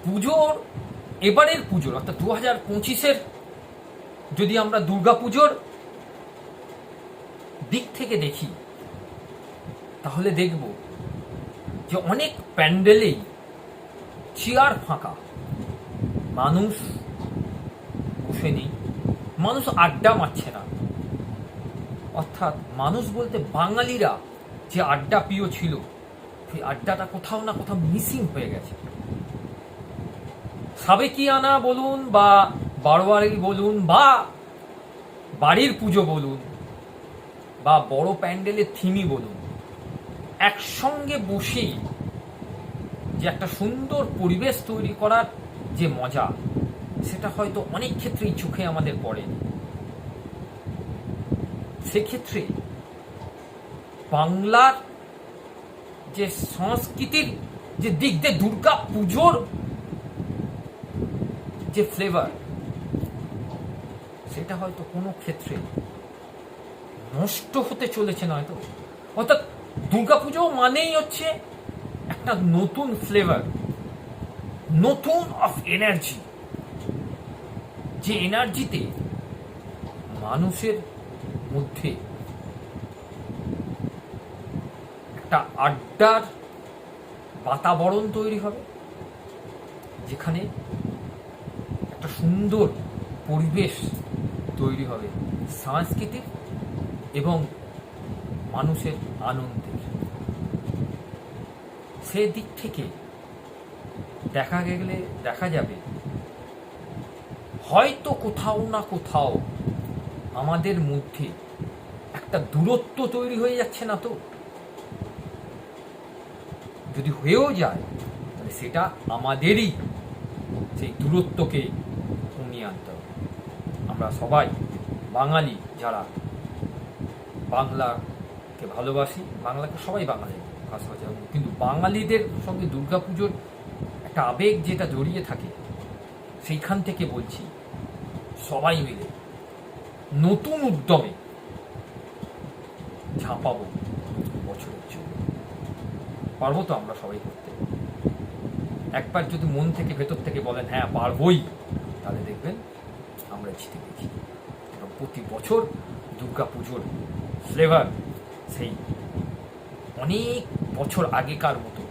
পুজোর এবারের পুজোর অর্থাৎ 2025-এর যদি আমরা দুর্গা পুজোর দিক থেকে দেখি তাহলে দেখব যে অনেক প্যান্ডেলেই চেয়ার ফাঁকা, মানুষ বসে নেই, মানুষ আড্ডা মারছে না। অর্থাৎ মানুষ বলতে বাঙালিরা যে আড্ডা প্রিয় ছিল সেই আড্ডাটা কোথাও না কোথাও মিসিং হয়ে গেছে। সাবেকিয়ানা বলুন বা বারোয়ারি বলুন বা বাড়ির পুজো বলুন বা বড় প্যান্ডেলের থিমই বলুন, একসঙ্গে বসেই যে একটা সুন্দর পরিবেশ তৈরি করার যে মজা, সেটা হয়তো অনেক ক্ষেত্রেই চোখে আমাদের পড়ে। সেক্ষেত্রে বাংলার যে সংস্কৃতির যে দিক দিয়ে দুর্গা পুজোর যে ফ্লেভার, সেটা হয়তো কোনো ক্ষেত্রে নষ্ট হতে চলেছে না হয়তো। অর্থাৎ দুর্গাপুজো মানেই হচ্ছে একটা নতুন ফ্লেভার, নতুন অফ এনার্জি, যে এনার্জিতে মানুষের মধ্যে একটা আড্ডার বাতাবরণ তৈরি হবে, যেখানে একটা সুন্দর পরিবেশ তৈরি হবে সাংস্কৃতিক এবং মানুষের আনন্দের। সেদিক থেকে দেখা যাবে হয়তো কোথাও না কোথাও আমাদের মধ্যে একটা দূরত্ব তৈরি হয়ে যাচ্ছে না তো? যদি হয়েও যায় তাহলে সেটা আমাদেরই সেই দূরত্বকে কমিয়ে আনতে হবে। আমরা সবাই বাঙালি যারা বাংলাকে ভালোবাসি, বাংলাকে সবাই বাঙালি ভালোবাসি, কিন্তু বাঙালিদের সঙ্গে দুর্গাপুজোর একটা আবেগ যেটা জড়িয়ে থাকে, সেইখান থেকে বলছি সবাই মিলে নতুন উদ্যমে ঝাঁপাবো বছরের জন্য। পারবো তো আমরা সবাই করতে? একবার যদি মন থেকে ভেতর থেকে বলেন হ্যাঁ পারবই, তাহলে দেখবেন আমরা জিতে গেছি। এবং প্রতি বছর দুর্গাপুজোর ফ্লেভার সেই অনেক বছর আগেকার মতো